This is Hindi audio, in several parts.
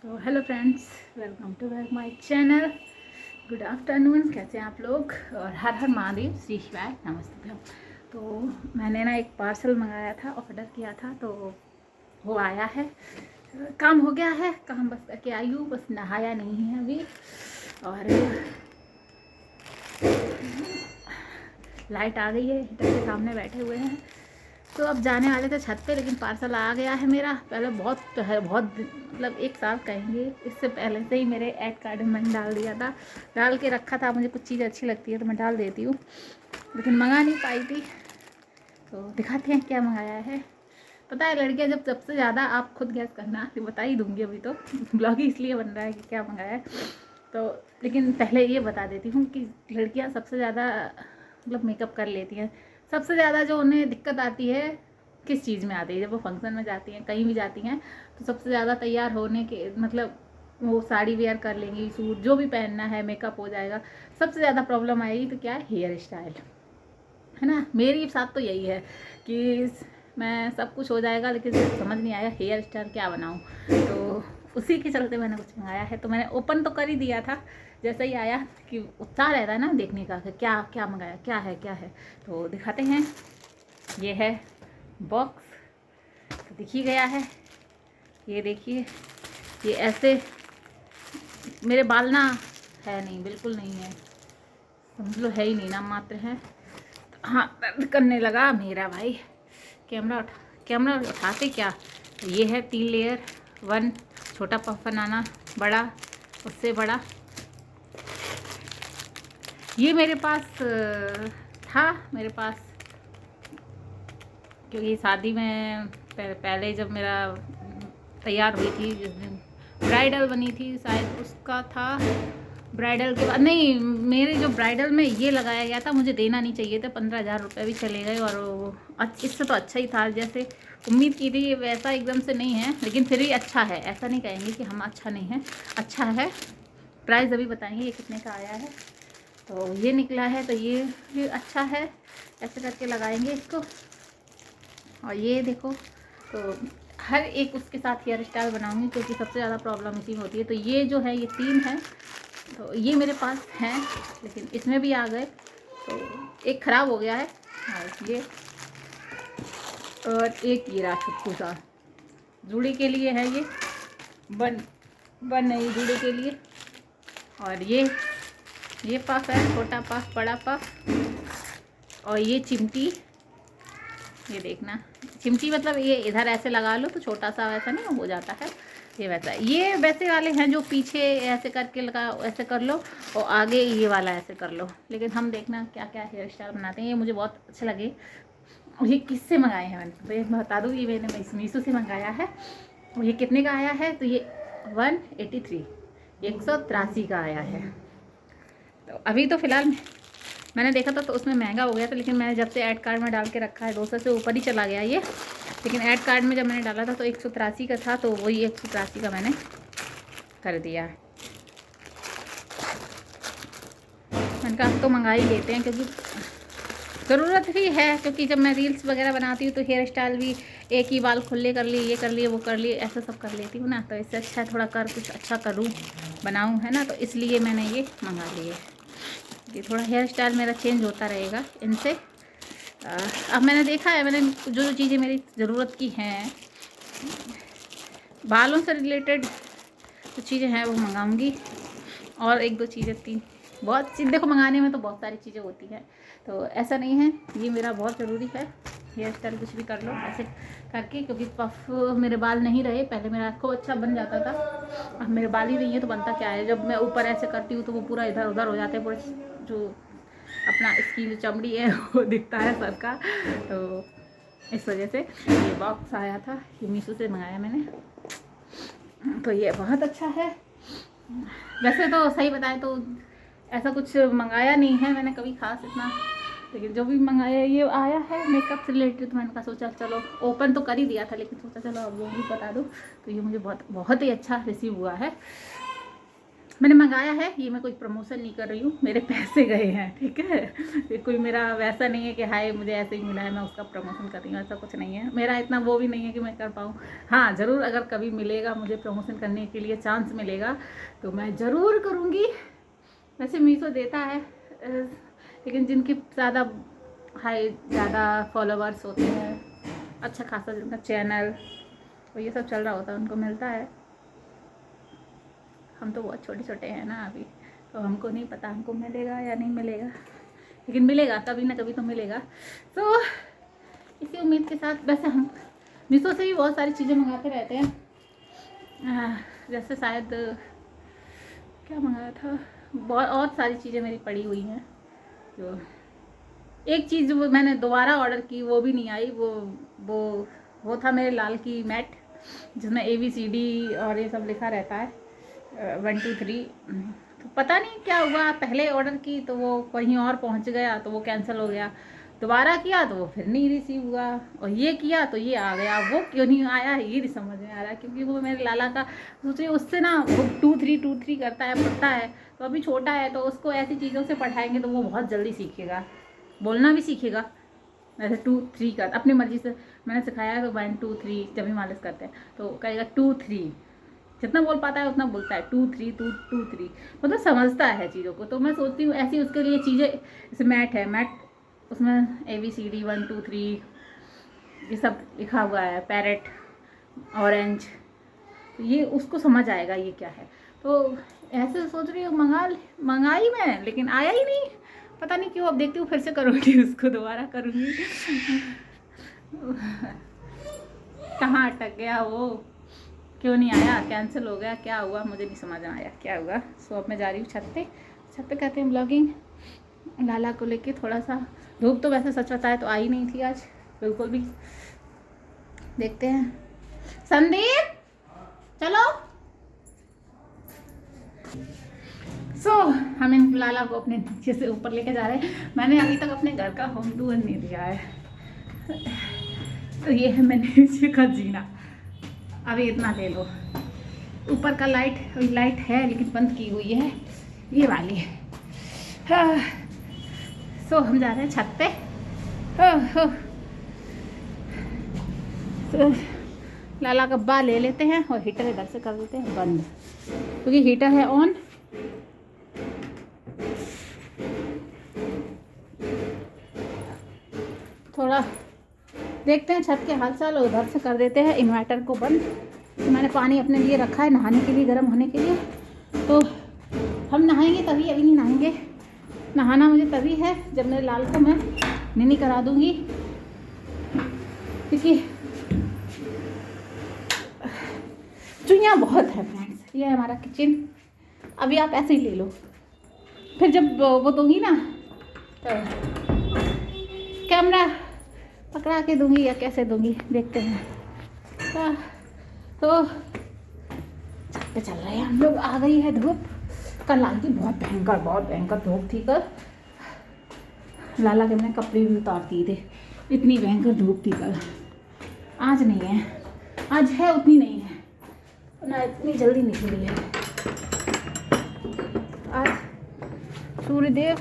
तो hello friends, welcome to back my channel. Good afternoon, कैसे हैं आप लोग? और हर हर महादेव, श्री शिवाय, नमस्ते भैया। तो मैंने ना एक पार्सल मंगाया था, ऑर्डर किया था, तो वो आया है। काम हो गया है, काम बस करके आई हूँ, बस नहाया नहीं है अभी। और लाइट आ गई है, हीटर के सामने बैठे हुए हैं। तो अब जाने वाले थे छत पे, लेकिन पार्सल आ गया है मेरा। पहले बहुत मतलब एक साल कहेंगे, इससे पहले से ही मेरे ऐड कार्ड में मैंने डाल दिया था, डाल के रखा था। मुझे कुछ चीज़ अच्छी लगती है तो मैं डाल देती हूँ, लेकिन मंगा नहीं पाई थी। तो दिखाते हैं क्या मंगाया है। पता है, लड़कियां जब सबसे ज़्यादा, आप खुद गैस करना, तो बता ही दूँगी। अभी तो ब्लॉग ही इसलिए बन रहा है कि क्या मंगाया है। तो लेकिन पहले ये बता देती हूँ कि लड़कियां सबसे ज़्यादा मतलब मेकअप कर लेती हैं। सबसे ज़्यादा जो उन्हें दिक्कत आती है किस चीज़ में आती है, जब वो फंक्शन में जाती हैं, कहीं भी जाती हैं, तो सबसे ज़्यादा तैयार होने के मतलब वो साड़ी वेयर कर लेंगी, सूट जो भी पहनना है, मेकअप हो जाएगा। सबसे ज़्यादा प्रॉब्लम आएगी तो क्या है, हेयर स्टाइल, है ना। मेरी साथ तो यही है कि मैं सब कुछ हो जाएगा, लेकिन समझ नहीं आएगा हेयर स्टाइल क्या बनाऊँ। तो उसी के चलते मैंने कुछ मंगाया है। तो मैंने ओपन तो कर ही दिया था, जैसे ही आया कि उत्साह रहता है ना देखने का कि क्या क्या मंगाया, क्या है। तो दिखाते हैं। ये है बॉक्स, तो दिख ही गया है। ये देखिए, ये ऐसे मेरे बाल ना है नहीं, बिल्कुल नहीं है, समझ लो है ही नहीं, नाम मात्र है। हाँ, दर्द करने लगा मेरा भाई। कैमरा उठाते क्या। ये है 3 लेयर, 1 छोटा पफ बनाना, बड़ा, उससे बड़ा। ये मेरे पास था, मेरे पास, क्योंकि शादी में पहले जब मेरा तैयार हुई थी, जिस दिन ब्राइडल बनी थी शायद, उसका था। ब्राइडल के बाद नहीं, मेरे जो ब्राइडल में ये लगाया गया था, मुझे देना नहीं चाहिए था, 15,000 रुपये भी चले गए। और इससे तो अच्छा ही था, जैसे उम्मीद की थी वैसा एकदम से नहीं है, लेकिन फिर भी अच्छा है। ऐसा नहीं कहेंगे कि हम अच्छा नहीं है, अच्छा है। प्राइस अभी बताएंगे ये कितने का आया है। तो ये निकला है, तो ये अच्छा है। ऐसे करके लगाएंगे इसको। और ये देखो, तो हर एक उसके साथ हेयर स्टाइल बनाऊंगी, क्योंकि सबसे ज़्यादा प्रॉब्लम इसी में होती है। तो ये जो है, ये 3 है, तो ये मेरे पास हैं, लेकिन इसमें भी आ गए, तो एक ख़राब हो गया है। और ये, और एक ये रहा छुट्टू सा, जूड़े के लिए है ये, बन नहीं, जूड़े के लिए। और ये पफ है, छोटा पफ, बड़ा पफ। और ये चिमटी, ये देखना, चिमटी मतलब ये इधर ऐसे लगा लो तो छोटा सा वैसा नहीं हो जाता है, ये वैसा। ये वैसे वाले हैं जो पीछे ऐसे करके लगा, ऐसे कर लो, और आगे ये वाला ऐसे कर लो। लेकिन हम देखना क्या क्या हेयर स्टाइल बनाते हैं। ये मुझे बहुत अच्छे लगे। ये किससे मंगाए हैं मैंने, तो ये मैं बता दूँ, ये मैंने मीशो से मंगाया है। और ये कितने का आया है, तो ये 183, 183 का आया है। तो अभी तो फ़िलहाल मैंने देखा था तो उसमें महंगा हो गया था, लेकिन मैंने जब से ऐड कार्ड में डाल के रखा है, 200 से ऊपर ही चला गया ये। लेकिन ऐड कार्ड में जब मैंने डाला था तो 183 का था, तो वही 183 का मैंने कर दिया। मैंने कहा अब तो मंगा ही लेते हैं, क्योंकि ज़रूरत भी है। क्योंकि जब मैं रील्स वगैरह बनाती हूँ तो हेयर स्टाइल भी एक ही बाल खुले कर लिए, ये कर लिए, वो कर लिए, ऐसा सब कर लेती हूँ ना। तो इससे अच्छा थोड़ा कुछ अच्छा करूँ, बनाऊँ, है ना। तो इसलिए मैंने ये मंगा लिए कि थोड़ा हेयर स्टाइल मेरा चेंज होता रहेगा इनसे। अब मैंने देखा है, मैंने जो चीज़ें मेरी ज़रूरत की हैं, बालों से रिलेटेड जो चीज़ें हैं वो मंगाऊंगी। और 1-2 चीज़ें, 3 बहुत चीज़, देखो मंगाने में तो बहुत सारी चीज़ें होती हैं, तो ऐसा नहीं है। ये मेरा बहुत ज़रूरी है, हेयर स्टाइल कुछ भी कर लो ऐसे करके। क्योंकि पफ मेरे बाल नहीं रहे, पहले मेरा खूब अच्छा बन जाता था, अब मेरे बाल ही नहीं है, तो बनता क्या है, जब मैं ऊपर ऐसे करती हूँ तो वो पूरा इधर उधर हो जाते हैं, पूरे जो अपना इसकी जो चमड़ी है वो दिखता है सर का। तो इस वजह से ये बॉक्स आया था, ये मीशो से मंगाया मैंने। तो ये बहुत अच्छा है। वैसे तो सही बताएं तो ऐसा कुछ मंगाया नहीं है मैंने कभी खास इतना, लेकिन जो भी मंगाया ये आया है मेकअप से रिलेटेड। तो मैंने कहा, सोचा चलो ओपन तो कर ही दिया था, लेकिन सोचा चलो अब वो भी बता दूँ। तो ये मुझे बहुत बहुत ही अच्छा रिसीव हुआ है। मैंने मंगाया है, ये मैं कोई प्रमोशन नहीं कर रही हूँ, मेरे पैसे गए हैं, ठीक है। ये कोई मेरा वैसा नहीं है कि हाय मुझे ऐसे ही मिला है मैं उसका प्रमोशन कर रही हूँ, ऐसा कुछ नहीं है। मेरा इतना वो भी नहीं है कि मैं कर पाऊँ। हाँ ज़रूर, अगर कभी मिलेगा मुझे प्रमोशन करने के लिए चांस मिलेगा तो मैं ज़रूर करूँगी। वैसे मीशो देता है, लेकिन जिनकी ज़्यादा फॉलोवर्स होते हैं, अच्छा खासा जिनका चैनल और ये सब चल रहा होता है, उनको मिलता है। हम तो बहुत छोटे छोटे हैं ना अभी, तो हमको नहीं पता हमको मिलेगा या नहीं मिलेगा, लेकिन मिलेगा कभी ना कभी तो मिलेगा। तो इसी उम्मीद के साथ वैसे हम मीशो से भी बहुत सारी चीज़ें मंगाते रहते हैं। जैसे शायद क्या मंगाया था, बहुत सारी चीज़ें मेरी पड़ी हुई हैं। जो एक चीज़ जो मैंने दोबारा ऑर्डर की वो भी नहीं आई, वो था मेरे लाल की मैट जिसमें ABCD और ये सब लिखा रहता है 1 2 3। तो पता नहीं क्या हुआ, पहले ऑर्डर की तो वो कहीं और पहुंच गया तो वो कैंसिल हो गया, दोबारा किया तो वो फिर नहीं रिसीव हुआ, और ये किया तो ये आ गया। वो क्यों नहीं आया ये नहीं समझ में आ रहा, क्योंकि वो मेरे लाला का सोचिए उससे ना वो 2 3 करता है, पढ़ता है, तो अभी छोटा है तो उसको ऐसी चीज़ों से पढ़ाएंगे तो वो बहुत जल्दी सीखेगा, बोलना भी सीखेगा। वैसे 2 3 कर अपनी मर्जी से मैंने सिखाया है, तो 1 2 3 जब भी मालिश करते हैं तो कहेगा 2 3, जितना बोल पाता है उतना बोलता है 2 3 2 2 3, मतलब समझता है चीज़ों को। तो मैं सोचती हूँ ऐसी उसके लिए चीज़ें, जैसे मैट है, मैट उसमें ABCD 1 2 3 ये सब लिखा हुआ है, पैरेट, ऑरेंज, तो ये उसको समझ आएगा ये क्या है। तो ऐसे सोच रही हूँ मंगाई मैं, लेकिन आया ही नहीं, पता नहीं क्यों। अब देखती हूँ फिर से करूँगी, उसको दोबारा करूँगी। कहाँ अटक गया वो, क्यों नहीं आया, कैंसिल हो गया, क्या हुआ मुझे नहीं समझ में आया क्या हुआ। सो अब मैं जा रही हूँ छत पे कहते हैं ब्लॉगिंग, लाला को लेके थोड़ा सा। धूप तो वैसे सच बताए तो आई नहीं थी आज बिल्कुल भी। देखते हैं, संदीप चलो। सो हम इन लाला को अपने नीचे से ऊपर लेके जा रहे हैं। मैंने अभी तक अपने घर का होम टूर नहीं दिया है, तो ये है मेरे नीचे का जीना। अभी इतना ले लो। ऊपर का लाइट है लेकिन बंद की हुई है, ये वाली है। सो हम जा रहे हैं छत पे। तो लाला का बा ले लेते हैं और हीटर इधर से कर देते हैं बंद, क्योंकि हीटर है ऑन। थोड़ा देखते हैं छत के हाल चाल, और उधर से कर देते हैं इन्वर्टर को बंद। तो मैंने पानी अपने लिए रखा है नहाने के लिए, गर्म होने के लिए। तो हम नहाएंगे तभी, अभी नहीं नहाएंगे। नहाना मुझे तभी है जब मेरे लाल को मैं नीनी करा दूंगी, क्योंकि चुइयाँ बहुत है फ्रेंड्स। ये है हमारा किचन, अभी आप ऐसे ही ले लो, फिर जब वो दूंगी ना तो कैमरा पकड़ा के दूंगी या कैसे दूंगी देखते हैं। तो छत पे चल रहे हैं हम लोग। आ गई है धूप, कल आई थी बहुत भयंकर धूप थी कल। लाला के मैंने कपड़े भी उतार दिए थे, इतनी भयंकर धूप थी कल। आज नहीं है, आज है उतनी नहीं है ना, इतनी जल्दी निकली है आज। सूर्यदेव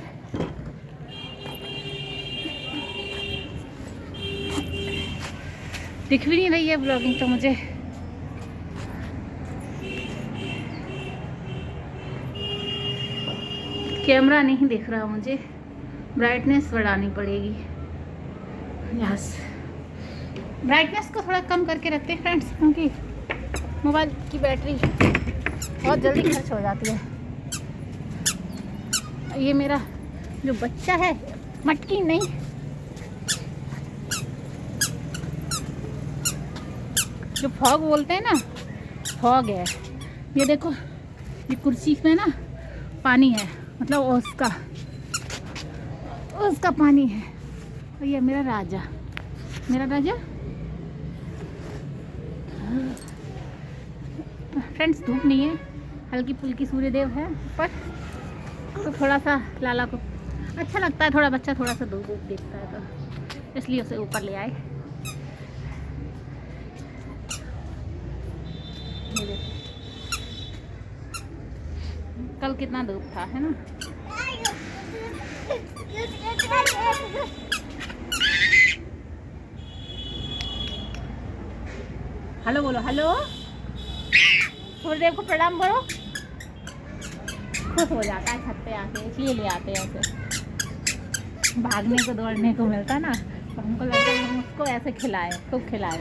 दिख भी नहीं रही है ब्लॉगिंग तो मुझे। कैमरा नहीं दिख रहा मुझे, ब्राइटनेस बढ़ानी पड़ेगी। यस, ब्राइटनेस को थोड़ा कम करके रखते हैं फ्रेंड्स, क्योंकि मोबाइल की बैटरी बहुत जल्दी खर्च हो जाती है। ये मेरा जो बच्चा है, मटकी नहीं, जो फॉग बोलते हैं ना, फॉग है। ये देखो, ये कुर्सी में ना पानी है, मतलब उसका पानी है। और ये मेरा राजा फ्रेंड्स। धूप नहीं है, हल्की फुल्की सूर्यदेव है ऊपर, तो थोड़ा सा लाला को अच्छा लगता है, थोड़ा बच्चा थोड़ा सा धूप देखता है तो इसलिए उसे ऊपर ले आए। कल कितना धूप था, है ना। हेलो बोलो, हेलो। सूर्यदेव को प्रणाम करो। खुश हो जाता है छत पे आके, इसलिए ले आते हैं ऐसे। भागने को दौड़ने को मिलता ना, तो हमको लगता है हम उसको ऐसे खिलाए, खूब खिलाए,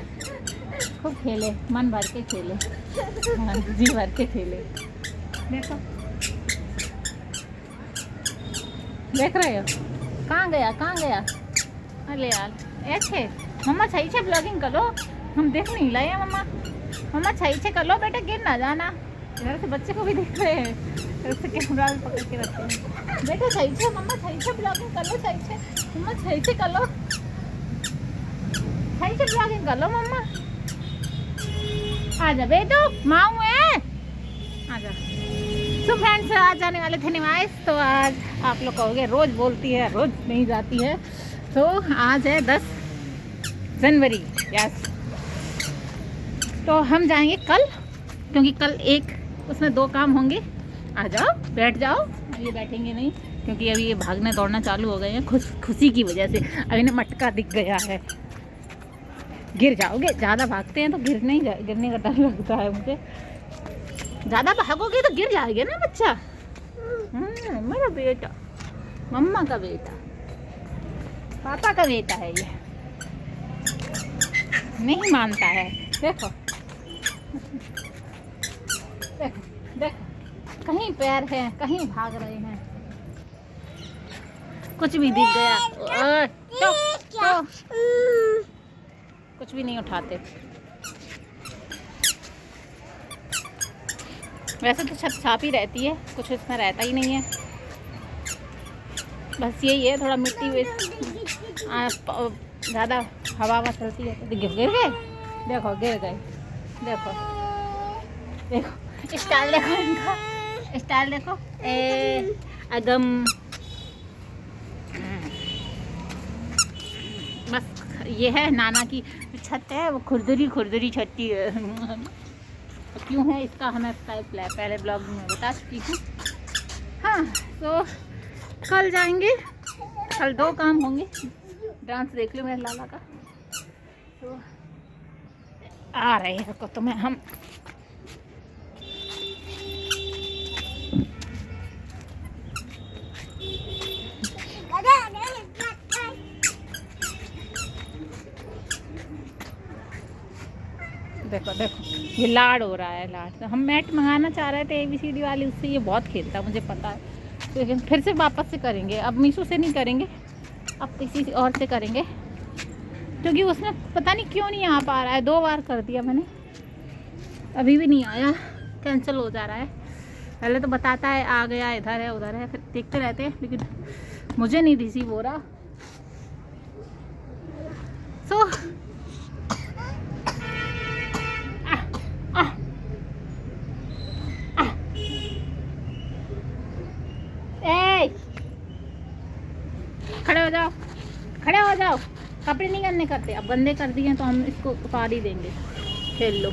खूब खेले, मन भर के खेले, हाँ, जी भर के खेले। देखो, देख रहे हो कहाँ गया, कहाँ गया। अरे यार ऐसे मम्मा सही से ब्लॉगिंग करो, हम देख नहीं लाए हैं। मम्मा मम्मा सही से कर लो बेटा, गिर ना जाना। इधर से बच्चे को भी देख रहे हैं, इधर से कैमरा भी पकड़ के रखते हैं। बेटा सही से, मम्मा सही से ब्लॉगिंग कर लो, सही से मम्मा, सही से कर लो, सही से ब्लॉगिंग कर लो मम्मा। आजा बेटो, माँ है, आजा। तो फ्रेंड्स आज जाने वाले थे निवास, तो आज आप लोग कहोगे रोज़ बोलती है, रोज़ नहीं जाती है। तो आज है 10 जनवरी, यस। तो हम जाएंगे कल, क्योंकि कल एक उसमें 2 काम होंगे। आ जाओ, बैठ जाओ। ये बैठेंगे नहीं, क्योंकि अभी ये भागने दौड़ना चालू हो गए हैं खुशी की वजह से। अभी ना मटका दिख गया है, गिर जाओगे। ज़्यादा भागते हैं तो गिरने का डर लगता है मुझे। ज़्यादा भागोगे तो गिर जाएगा ना बच्चा। मेरा बेटा, मम्मा का बेटा, पापा का बेटा है ये, नहीं मानता है। देखो देखो देखो, कहीं पैर है, कहीं भाग रहे हैं, कुछ भी दिख गया तो कुछ भी नहीं उठाते। वैसे तो छत साफ ही रहती है, कुछ इसमें रहता ही नहीं है। बस यही है, थोड़ा मिट्टी ज़्यादा हवा चलती है तो गिर गए। देखो गिर गए, देखो देखो स्टाइल देखो इनका, स्टाइल देखो। अगम बस ये है नाना की छत है, वो खुरदरी छत्ती है। क्यों है इसका हमें पहले ब्लॉग में बता चुकी हूँ। हाँ, तो कल जाएंगे, कल 2 काम होंगे। डांस देख लो मेरे लाला का, तो आ रहे हैं को तुम्हें हम देखो देखो, ये लाड हो रहा है, लाड। तो हम मैट मंगाना चाह रहे थे ABCD वाली, उससे ये बहुत खेलता है, मुझे पता है। तो लेकिन फिर से वापस से करेंगे, अब मीशो से नहीं करेंगे, अब किसी और से करेंगे, क्योंकि उसमें पता नहीं क्यों नहीं आ पा रहा है। 2 बार कर दिया मैंने, अभी भी नहीं आया, कैंसिल हो जा रहा है। पहले तो बताता है आ गया, इधर है उधर है, फिर देखते रहते हैं, लेकिन मुझे नहीं रिसीव हो रहा। सो खड़े हो जाओ, खड़े हो जाओ। कपड़े नहीं गंदे करते, अब गंदे कर दिए तो हम इसको उतार ही देंगे। खेल लो,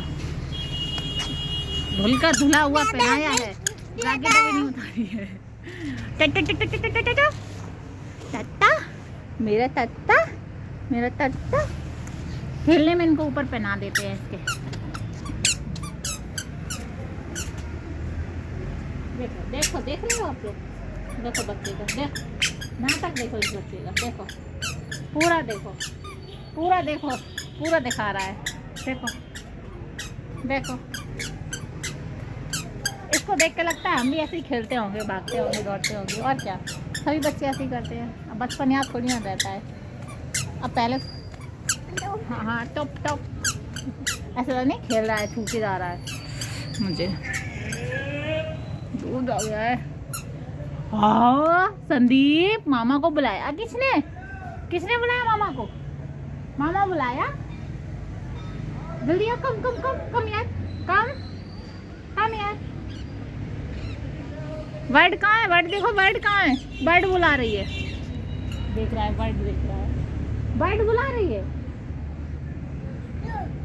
धुल कर धुला हुआ पहनाया है, जैकेट भी नहीं उतारी है। टट्टा मेरा टट्टा, मेरा टट्टा। खेलने में इनको ऊपर पहना देते हैं इसके। देखो देखो, देख रहे हो आप लोग, देखो बच्चे का, देखो नाटक, देखो इस बच्चे का, देखो पूरा, देखो पूरा, देखो पूरा दिखा रहा है। देखो देखो, इसको देख के लगता है हम भी ऐसे ही खेलते होंगे, भागते होंगे, दौड़ते होंगे, और क्या। सभी बच्चे ऐसे ही करते हैं। अब बचपन याद थोड़ी ना रहता है। अब पहले हाँ टॉप ऐसा तो नहीं खेल रहा है, छूटे जा रहा है। मुझे दूध आ गया है। हाँ संदीप, मामा को बुलाया किसने? किसने बुलाया मामा को? मामा बुलाया। जल्दी आओ, कम यार, कम यार। बर्ड कहाँ है? बर्ड देखो, बर्ड कहाँ है? बर्ड बुला रही है, देख रहा है, बर्ड देख रहा है, बर्ड बुला रही है।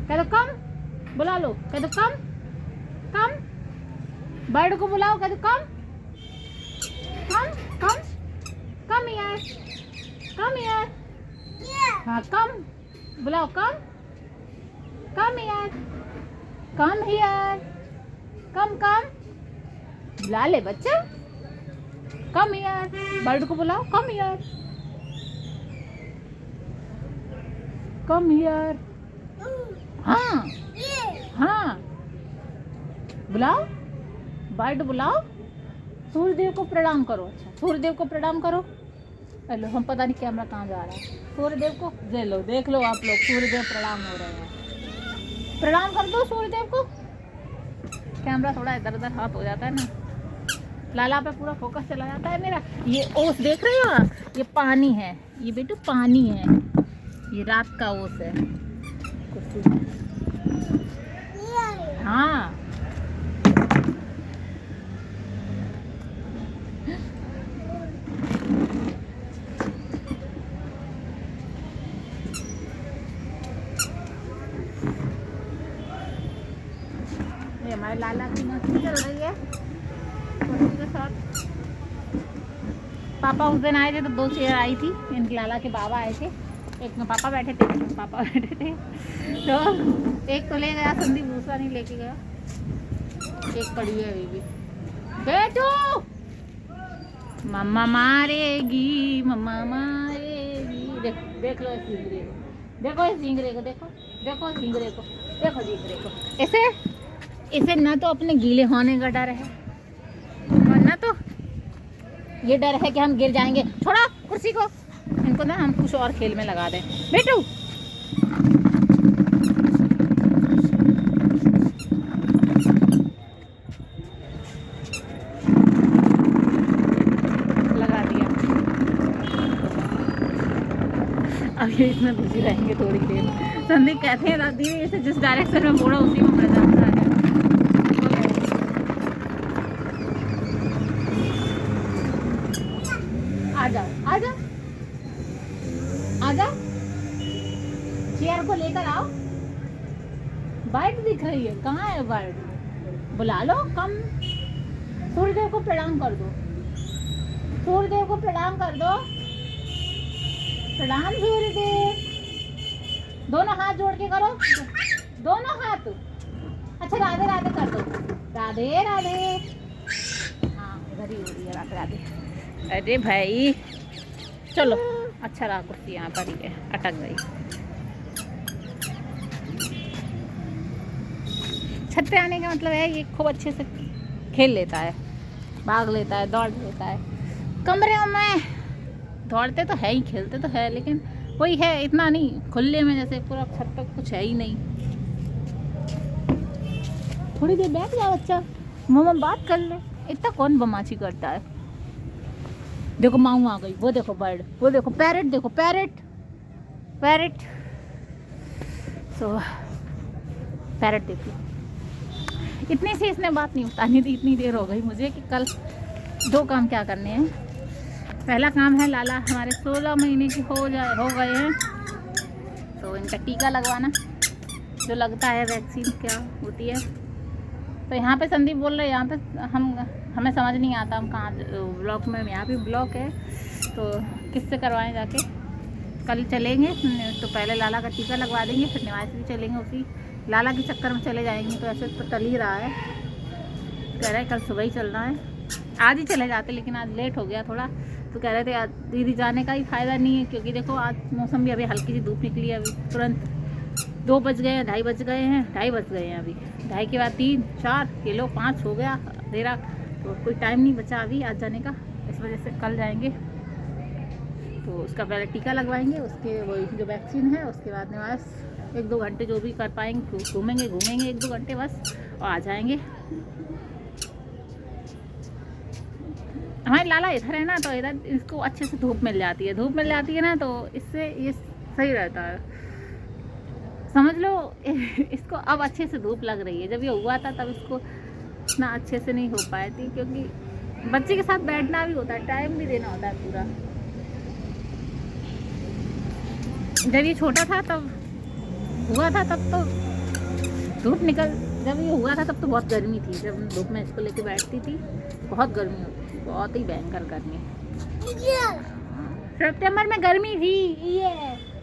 कह दो कम, बुला लो, कह दो कम, बर्ड को बुलाओ, कह दो कम। कम कम कम यार, कम यार, हाँ कम बुलाओ, कम यार, कम यार, कम बुला ले बच्चा, कम यार, बर्ड को बुलाओ, कम यार, हाँ हाँ बुलाओ, बर्ड बुलाओ, सूर्यदेव को प्रणाम करो। अच्छा सूर्यदेव को प्रणाम करो। हेलो, हम पता नहीं कैमरा कहाँ जा रहा है। सूर्यदेव को दे लो, देख लो आप लोग, सूर्यदेव प्रणाम हो रहे हैं। प्रणाम कर दो सूर्यदेव को। कैमरा थोड़ा इधर उधर हाथ हो जाता है ना, लाला पे पूरा फोकस चला जाता है मेरा। ये ओस देख रहे हो आप, ये पानी है, ये बेटू पानी है, ये रात का ओस है। हाँ ये हमारे लाला की मस्ती चल रही है के साथ। पापा उस दिन आए थे तो 2 चेयर आई थी, इनके लाला के बाबा आए थे, एक में पापा बैठे थे, एक में पापा बैठे थे। तो एक तो ले गया संदीप, दूसरा नहीं लेके गया, एक पड़ी है अभी भी। बेटू मम्मा मारेगी, मम्मा मारेगी। देख लो इस झिंगरे को, देखो इस झिंगरे को, देखो झिंगरे को, देखो झिंगरे को। इसे ना तो अपने गीले होने का डर है, वरना तो ये डर है कि हम गिर जाएंगे। छोड़ा कुर्सी को, इनको ना हम कुछ और खेल में लगा दें। बेटू लगा दिया, अब ये इसमें घुसी रहेंगे थोड़ी देर। संदीप कहते हैं दादी इसे जिस डायरेक्शन में मोड़ा उसी में मर जाता है। आजा चेयर को लेकर आओ। बर्ड दिख रही है, कहाँ है बर्ड? बुला लो। कम सूर्यदेव को प्रणाम कर दो, सूर्यदेव को प्रणाम कर दो। प्रणाम सूर्यदेव, दोनों हाथ जोड़ के करो, दोनों हाथ। अच्छा राधे राधे कर दो, राधे राधे। हाँ इधर ही हो रही है राधे राधे। अरे भाई चलो, अच्छा रहा कुर्सी यहाँ पर ही है, अटक गई। छत पे आने का मतलब है ये खूब अच्छे से खेल लेता है, भाग लेता है, दौड़ लेता है। कमरे में दौड़ते तो है ही, खेलते तो है, लेकिन वही है इतना नहीं, खुले में जैसे पूरा छत पे कुछ है ही नहीं। थोड़ी देर बैठ जाओ बच्चा, मम्मा बात कर ले, इतना कौन बदमाशी करता है। देखो माऊ आ गई, वो देखो बर्ड, वो देखो पैरेट, देखो पैरेट पैरेट। सो पैरेट देखो, इतनी सी इसने बात नहीं बतानी थी, इतनी देर हो गई मुझे कि कल 2 काम क्या करने हैं। पहला काम है लाला हमारे 16 महीने की हो गए हैं, तो इनका टीका लगवाना, जो लगता है वैक्सीन क्या होती है। तो यहाँ पे संदीप बोल रहे हैं, यहाँ पे हमें समझ नहीं आता हम कहाँ ब्लॉक में, यहाँ भी ब्लॉक है तो किससे करवाएं जाके। कल चलेंगे तो पहले लाला का टीका लगवा देंगे, फिर निवास भी चलेंगे, उसी लाला के चक्कर में चले जाएंगे। तो ऐसे तो चल ही रहा है, कह रहे कल सुबह ही चलना है, आज ही चले जाते, लेकिन आज लेट हो गया थोड़ा। तो कह रहे थे आज दीदी जाने का ही फ़ायदा नहीं है, क्योंकि देखो आज मौसम भी अभी हल्की सी धूप निकली है, अभी तुरंत 2 बज गए हैं, 2:30 बज गए हैं, 2:30 बज गए हैं अभी, 2:30 के बाद 3 4 ये लो 5 हो गया अंधेरा, तो कोई टाइम नहीं बचा अभी आज जाने का। इस वजह से कल जाएंगे, तो उसका पहले टीका लगवाएंगे, उसके वही जो वैक्सीन है, उसके बाद निवास 1-2 घंटे जो भी कर पाएंगे घूमेंगे 1-2 घंटे बस, और आ जाएंगे। हमारे लाला इधर है ना, तो इधर इसको अच्छे से धूप मिल जाती है ना, तो इससे ये सही रहता है। समझ लो इसको अब अच्छे से धूप लग रही है, जब ये हुआ था तब इसको इतना अच्छे से नहीं हो पाई थी, क्योंकि बच्चे के साथ बैठना भी होता है, टाइम भी देना होता है पूरा। जब ये छोटा था तब हुआ था, तब तो धूप निकल जब ये हुआ था तब तो बहुत गर्मी थी, जब धूप में इसको लेके बैठती थी बहुत गर्मी होती थी, बहुत ही भयंकर गर्मी। सितंबर में गर्मी थी ये,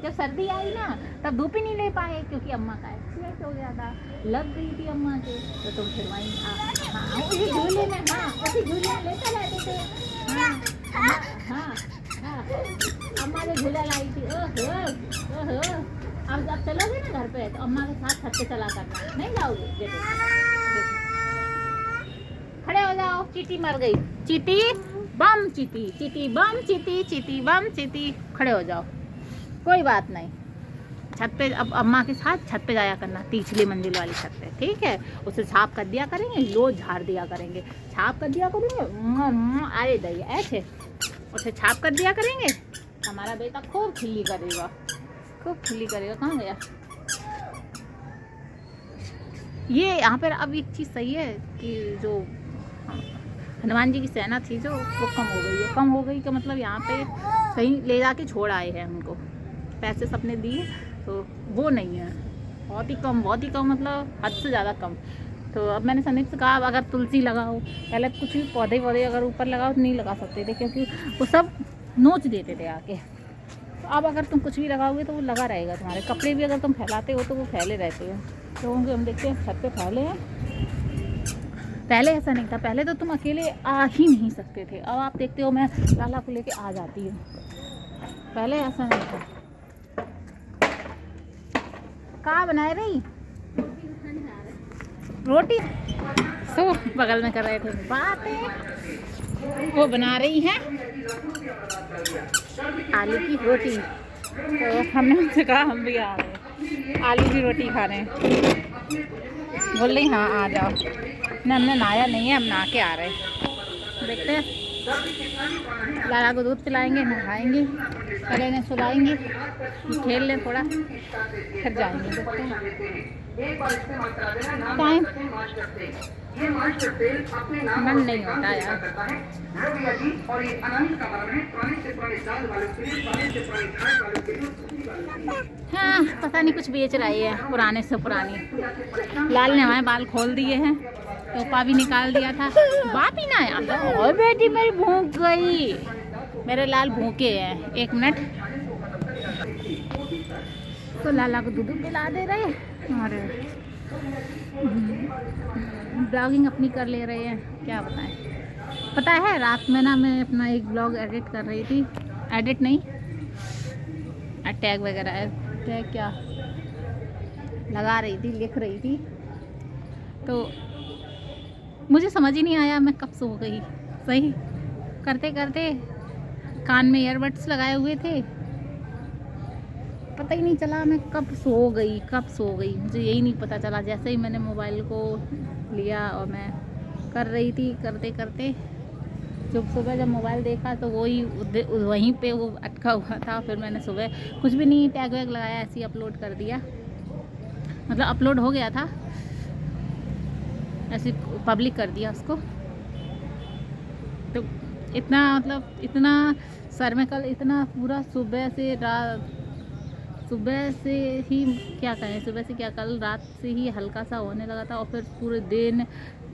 जब सर्दी आई ना तब धूप ही नहीं ले पाए क्योंकि अम्मा का एक्सीडेंट हो गया था, लग गई थी अम्मा के, तो तुम फिर वहीं उसी झूले में, हाँ उसी झूले में लेते रहते थे। हाँ हाँ हाँ, अम्मा ने झूला लाई थी। ओहो, अब जब चलोगे ना घर पे तो अम्मा के साथ छत पे चला करना, नहीं जाओगे? देखो खड़े हो जाओ, चीटी मर गई, चीटी बम चीटी, चीटी बम चीटी, चीटी बम चीटी, खड़े हो जाओ, कोई बात नहीं। छत पे अब अम्मा के साथ छत पे जाया करना, तीसरी मंजिल वाली छत पे, ठीक है? उसे छाप कर दिया करेंगे, रोज झाड़ दिया करेंगे, छाप कर दिया करेंगे, आए जाइए ऐसे, उसे छाप कर दिया करेंगे, हमारा बेटा खूब खिल्ली करेगा, खूब खिल्ली करेगा। कहाँ गया ये? यहाँ पर अब एक चीज़ सही है कि जो हनुमान जी की सेना थी जो, वो कम हो गई है। कम हो गई का मतलब यहाँ पे कहीं ले जाके छोड़ आए हैं उनको, पैसे सबने दिए, तो वो नहीं है, बहुत ही कम, बहुत ही कम, मतलब हद से ज़्यादा कम। तो अब मैंने संदीप से कहा अगर तुलसी लगाओ, पहले कुछ भी पौधे अगर ऊपर लगाओ तो नहीं लगा सकते थे क्योंकि वो सब नोच देते थे आके। तो अब अगर तुम कुछ भी लगाओगे तो वो लगा रहेगा, तुम्हारे कपड़े भी अगर तुम फैलाते हो तो वो फैले रहते हैं। तो हम देखते हैं छत पे फैले हैं, पहले ऐसा नहीं था, पहले तो तुम अकेले आ ही नहीं सकते थे, अब आप देखते हो मैं लाला को लेके आ जाती हूँ, पहले ऐसा नहीं था। कहाँ बनाए रही रोटी? सो बगल में कर रहे थे बातें, वो बना रही हैं आलू की रोटी, तो हमने उनसे कहा हम भी आ रहे हैं आलू की रोटी खाने। बोल रही हाँ आ जाओ, ना हमने नहाया नहीं है, हम नहा के आ रहे हैं। देखते हैं, लाला को दूध पिलाएंगे, नहाएंगे, पहले इन्हें सुलाएंगे, खेल लें थोड़ा, फिर जाएंगे। देखते हैं टाइम मन नहीं होता यार। हाँ पता नहीं कुछ बेच रही है, पुराने से पुरानी। लाल ने हमारे बाल खोल दिए हैं, टोपा भी निकाल दिया था, बाप ही ना आया। और बेटी मेरी भूख गई, मेरे लाल भूखे हैं। 1 मिनट, तो लाला को दूध पिला दे रहे और ब्लॉगिंग अपनी कर ले रहे हैं, क्या बताएं। पता है रात में ना मैं अपना एक ब्लॉग एडिट कर रही थी, एडिट नहीं टैग वगैरह, टैग क्या लगा रही थी, लिख रही थी, तो मुझे समझ ही नहीं आया मैं कब सो गई। सही करते करते कान में ईयरबड्स लगाए हुए थे, पता ही नहीं चला मैं कब सो गई, कब सो गई, मुझे यही नहीं पता चला। जैसे ही मैंने मोबाइल को लिया और मैं कर रही थी, करते करते जब सुबह जब मोबाइल देखा तो वहीं पे वो अटका हुआ था। फिर मैंने सुबह कुछ भी नहीं टैग वैग लगाया, ऐसे ही अपलोड कर दिया, मतलब अपलोड हो गया था, ऐसे पब्लिक कर दिया उसको। तो इतना मतलब इतना सर में कल इतना पूरा सुबह से ही क्या कहें, सुबह से क्या कल रात से ही हल्का सा होने लगा था, और फिर पूरे दिन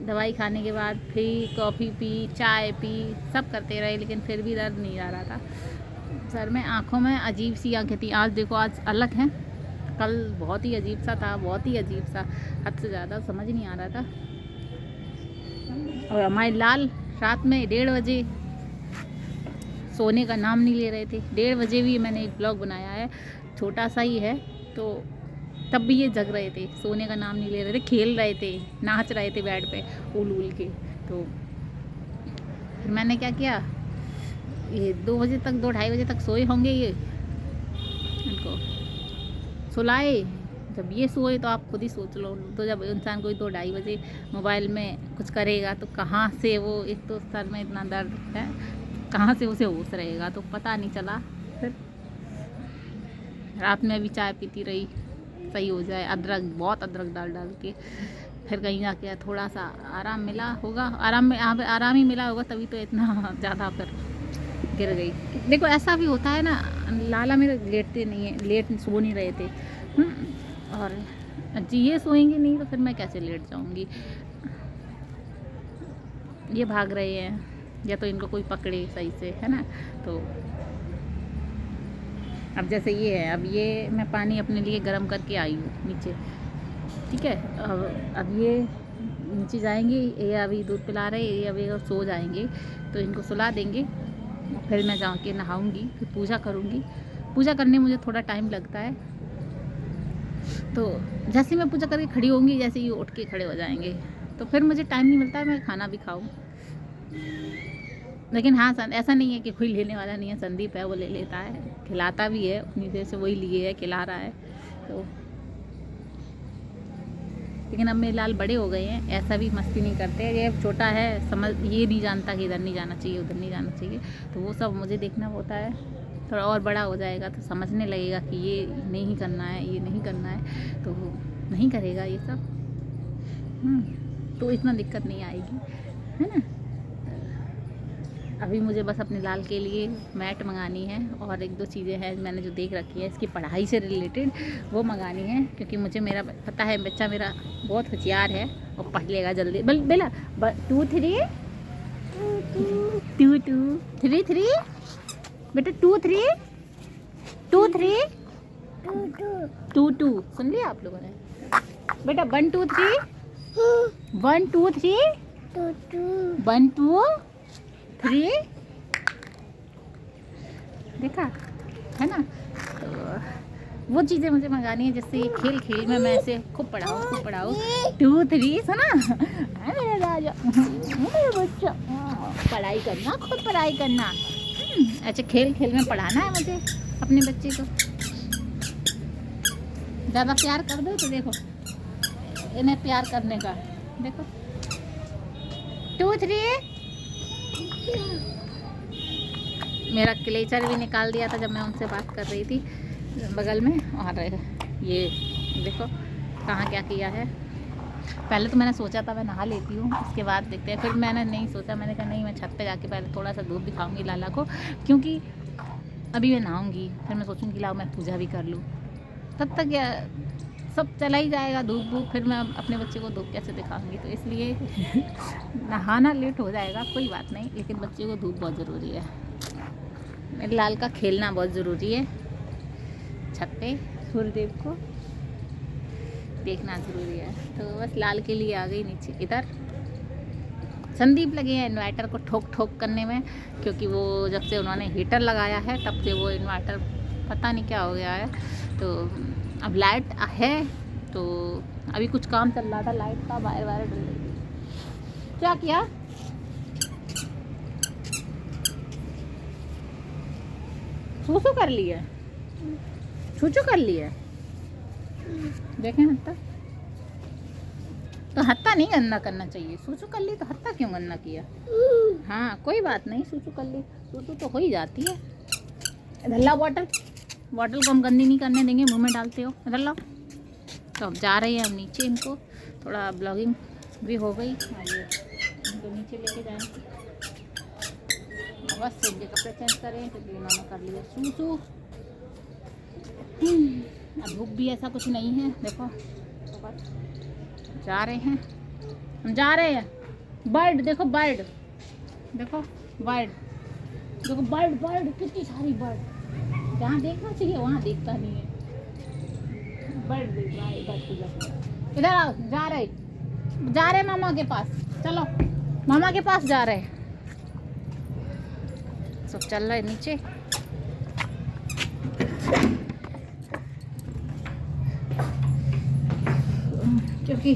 दवाई खाने के बाद फिर कॉफ़ी पी, चाय पी, सब करते रहे, लेकिन फिर भी दर्द नहीं आ रहा था सर में। आँखों में अजीब सी आँखें थी। आज देखो आज अलग हैं, कल बहुत ही अजीब सा था, बहुत ही अजीब सा, हद से ज़्यादा, समझ नहीं आ रहा था। और हमारे लाल रात में 1:30 बजे सोने का नाम नहीं ले रहे थे। 1:30 बजे भी मैंने एक ब्लॉग बनाया है, छोटा सा ही है, तो तब भी ये जग रहे थे, सोने का नाम नहीं ले रहे थे, खेल रहे थे, नाच रहे थे बेड पे उल के। तो फिर मैंने क्या किया, ये 2 बजे तक 2-2:30 बजे तक सोए होंगे, ये इनको सुलाए। जब ये सोए तो आप खुद ही सोच लो, तो जब इंसान कोई 2-2:30 बजे मोबाइल में कुछ करेगा तो कहाँ से वो, एक तो सर में इतना दर्द है, कहाँ से उसे होश रहेगा, तो पता नहीं चला। फिर रात में भी चाय पीती रही, सही हो जाए, अदरक, बहुत अदरक डाल के। फिर कहीं जाके थोड़ा सा आराम मिला होगा, आराम ही मिला होगा, तभी तो इतना ज़्यादा फिर गिर गई। देखो ऐसा भी होता है ना, लाला मेरे लेटते नहीं है, सो नहीं रहे थे, और जी ये सोएंगे नहीं तो फिर मैं कैसे लेट जाऊंगी। ये भाग रहे हैं या तो इनको कोई पकड़े सही से, है ना। तो अब जैसे ये है, अब ये मैं पानी अपने लिए गर्म करके आई हूँ नीचे, ठीक है। अब ये नीचे जाएंगे, ये अभी दूध पिला रहे, ये अभी सो जाएंगे तो इनको सुला देंगे, फिर मैं जाके नहाऊंगी, फिर पूजा करूँगी। पूजा करने मुझे थोड़ा टाइम लगता है, तो जैसे मैं पूजा करके खड़ी होंगी, जैसे ये उठ के खड़े हो जाएंगे, तो फिर मुझे टाइम नहीं मिलता है मैं खाना भी खाऊं। लेकिन हाँ, ऐसा नहीं है कि कोई लेने वाला नहीं है, संदीप है वो ले लेता है, खिलाता भी है, उतनी देर से वही लिए है, खिला रहा है। तो लेकिन अब मेरे लाल बड़े हो गए हैं, ऐसा भी मस्ती नहीं करते। ये छोटा है, समझ ये नहीं जानता कि इधर नहीं जाना चाहिए, उधर नहीं जाना चाहिए, तो वो सब मुझे देखना होता है। थोड़ा और बड़ा हो जाएगा तो समझने लगेगा कि ये नहीं करना है, ये नहीं करना है, तो वो नहीं करेगा ये सब। तो इतना दिक्कत नहीं आएगी, है ना। अभी मुझे बस अपने लाल के लिए मैट मंगानी है, और एक दो चीज़ें हैं मैंने जो देख रखी है इसकी पढ़ाई से रिलेटेड, वो मंगानी है, क्योंकि मुझे मेरा पता है बच्चा मेरा बहुत होशियार है और पढ़ लेगा जल्दी। बेला 2 3 2 2 3 3 बेटा 2 3 2 3 2 2 सुन लिया आप लोगों ने बेटा? 1 2 3 1 2 3 1 2 3 देखा, है ना। तो वो चीज़ें मुझे मंगानी है जिससे ये खेल खेल में मैं ऐसे खूब पढ़ाऊँ 2 3 सुना मेरा राजा, मेरा बच्चा, पढ़ाई करना, खुद पढ़ाई करना। अच्छा खेल खेल में पढ़ाना है मुझे अपने बच्चे को। ज़्यादा प्यार कर दो तो देखो इन्हें प्यार करने का, देखो 2 3 मेरा क्लेचर भी निकाल दिया था जब मैं उनसे बात कर रही थी बगल में। और ये देखो कहाँ क्या किया है। पहले तो मैंने सोचा था मैं नहा लेती हूँ, उसके बाद देखते हैं, फिर मैंने नहीं सोचा, मैंने कहा नहीं मैं छत पे जाके पहले थोड़ा सा दूध दिखाऊंगी लाला को, क्योंकि अभी मैं नहाऊंगी, फिर मैं सोचूंगी लाओ मैं पूजा भी कर लूँ, तब तक या सब चला ही जाएगा धूप, फिर मैं अपने बच्चे को धूप कैसे दिखाऊंगी। तो इसलिए नहाना लेट हो जाएगा, कोई बात नहीं, लेकिन बच्चे को धूप बहुत ज़रूरी है। मेरे लाल का खेलना बहुत ज़रूरी है, छत पे सूर्यदेव को देखना ज़रूरी है। तो बस लाल के लिए आ गई नीचे। इधर संदीप लगे हैं इन्वर्टर को ठोक ठोक करने में, क्योंकि वो जब से उन्होंने हीटर लगाया है तब से वो इन्वर्टर पता नहीं क्या हो गया है। तो अब लाइट है, तो अभी कुछ काम चल रहा था लाइट का, वायर वायर डल रही थी। क्या किया? सूसू कर लिया, छूचू कर लिया, देखें हत्ता, तो हत्ता नहीं गंदा करना चाहिए, सूसू कर ली तो हत्ता क्यों गंदा किया? हाँ कोई बात नहीं, सूसू कर ली, सूसू तो हो ही जाती है। इधर लाओ बॉटल को हम गंदी नहीं करने देंगे, मुंह में डालते हो, इधर लाओ। तो अब जा रहे हैं हम नीचे, इनको थोड़ा ब्लॉगिंग भी हो गई, इनको नीचे लेके जाएंगे, बस इनके कपड़े चेंज करें क्योंकि इन्होंने कर लिया सूसू। अब भूख भी ऐसा कुछ नहीं है, देखो तो बस जा रहे हैं, हम जा रहे हैं। बर्ड देखो, बर्ड देखो, बर्ड देखो, बर्ड कितनी सारी बर्ड, जहाँ देखना चाहिए वहाँ देखता नहीं है, बर्ड देख रहा है इधर। इधर आओ, जा रहे मामा के पास, चलो मामा के पास जा रहे हैं, सब चल रहा है नीचे। क्योंकि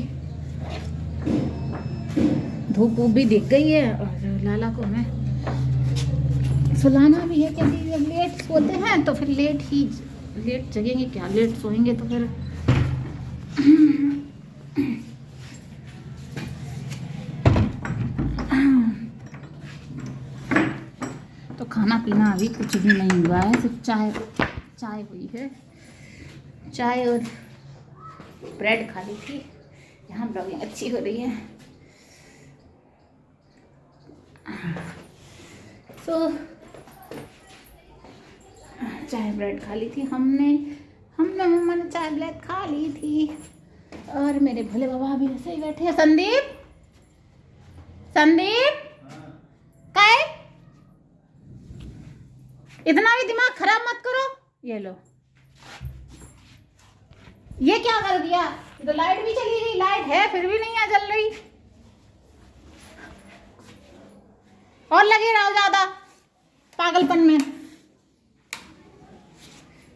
धूप भी दिख गई है और लाला को मैं सुलाना भी है, क्योंकि जब लेट सोते हैं तो फिर लेट जगेंगे, क्या लेट सोएंगे तो फिर तो खाना पीना अभी कुछ भी नहीं हुआ है, सिर्फ चाय हुई है, चाय और ब्रेड खा ली थी। यहाँ ब्लॉगिंग अच्छी हो रही है। तो चाय ब्रेड खा ली थी हमने मम्मा ने चाय ब्रेड खा ली थी। और मेरे भोले बाबा अभी ऐसे ही बैठे हैं। संदीप, संदीप काय, इतना भी दिमाग खराब मत करो। ये लो, ये क्या कर दिया? तो लाइट भी चली गई, लाइट है फिर भी नहीं आ जल रही। और लगे रहो ज्यादा पागलपन में।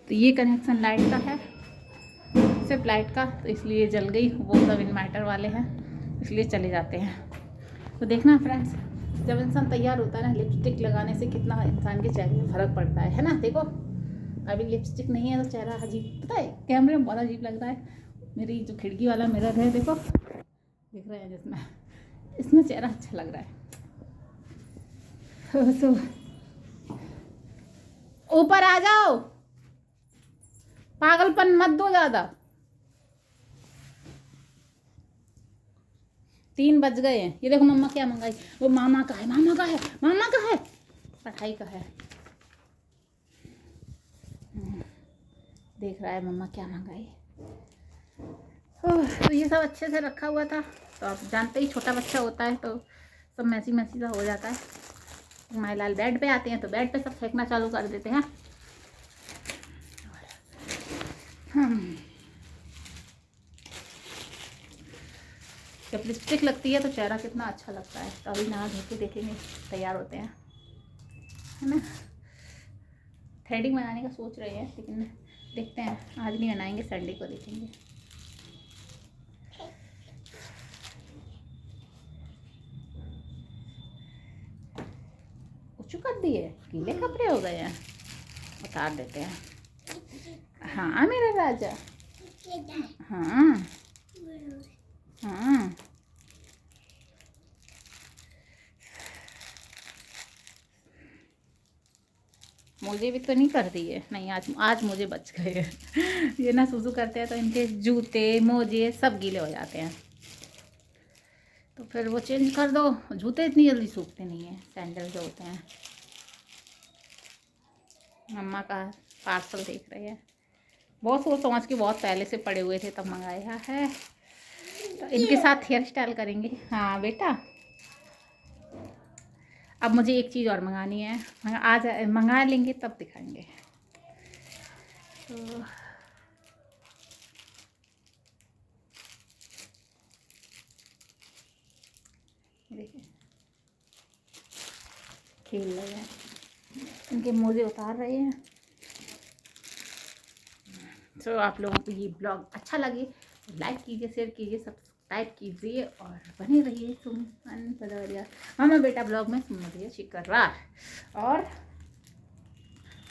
तो ये कनेक्शन लाइट का है, सिर्फ लाइट का, तो इसलिए जल गई। वो सब इन्वर्टर वाले हैं इसलिए चले जाते हैं। तो देखना फ्रेंड्स, जब इंसान तैयार होता है ना, लिपस्टिक लगाने से कितना इंसान के चेहरे में फ़र्क पड़ता है ना। देखो अभी लिपस्टिक नहीं है तो चेहरा अजीब, पता है कैमरे में बहुत अजीब लग रहा है। मेरी जो खिड़की वाला मिरर है, देखो दिख रहा है जिसमें, इसमें चेहरा अच्छा लग रहा है। तो ऊपर आ जाओ, पागलपन मत दो ज़्यादा। 3 बज गए हैं। ये देखो मम्मा क्या मंगाई, वो मामा का है, मामा का है, मामा का है, पढ़ाई का है। देख रहा है मम्मा क्या मंगाई। तो ये सब अच्छे से रखा हुआ था। तो आप जानते ही छोटा बच्चा होता है तो सब मैसी मैसी सा हो जाता है। हमारे लाल बेड पे आते हैं तो बेड पे सब फेंकना चालू कर देते हैं। जब लिपस्टिक लगती है तो चेहरा कितना अच्छा लगता है। तो अभी नहा धो के देखेंगे, तैयार होते हैं, है ना। थ्रेडिंग बनाने का सोच रहे हैं लेकिन देखते हैं, आज नहीं बनाएंगे, संडे को देखेंगे। उच्चू कर दिए, गीले कपड़े हो गए हैं, उतार देते हैं। हाँ मेरा राजा, हाँ हाँ। मुझे भी तो नहीं कर दिए, नहीं आज मुझे बच गए। ये ना सुसु करते हैं तो इनके जूते मोजे सब गीले हो जाते हैं, तो फिर वो चेंज कर दो। जूते इतनी जल्दी सूखते नहीं हैं, सैंडल जो होते हैं। मम्मा का पार्सल देख रहे हैं, बहुत सोच समझ के, बहुत पहले से पड़े हुए थे तब मंगाया है। तो इनके साथ हेयर स्टाइल करेंगे। हाँ बेटा, अब मुझे एक चीज़ और मंगानी है, आज मंगा लेंगे तब दिखाएंगे। तो देखिए खेल रहे हैं, इनके मोजे उतार रहे हैं। तो आप लोगों को ये ब्लॉग अच्छा लगे तो लाइक कीजिए, शेयर कीजिए, सब्सक्राइब कीजिए और बने रहिए सुमन पदवरिया मामा बेटा ब्लॉग में। सुमन शिकरवार और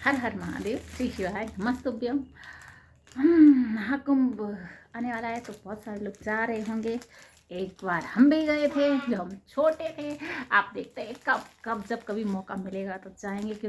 हर हर महादेव, श्री शिवाय नमस्तुभ्यम। महाकुंभ आने वाला है तो बहुत सारे लोग जा रहे होंगे। एक बार हम भी गए थे जब हम छोटे थे। आप देखते हैं कब जब कभी मौका मिलेगा तो जाएंगे, क्योंकि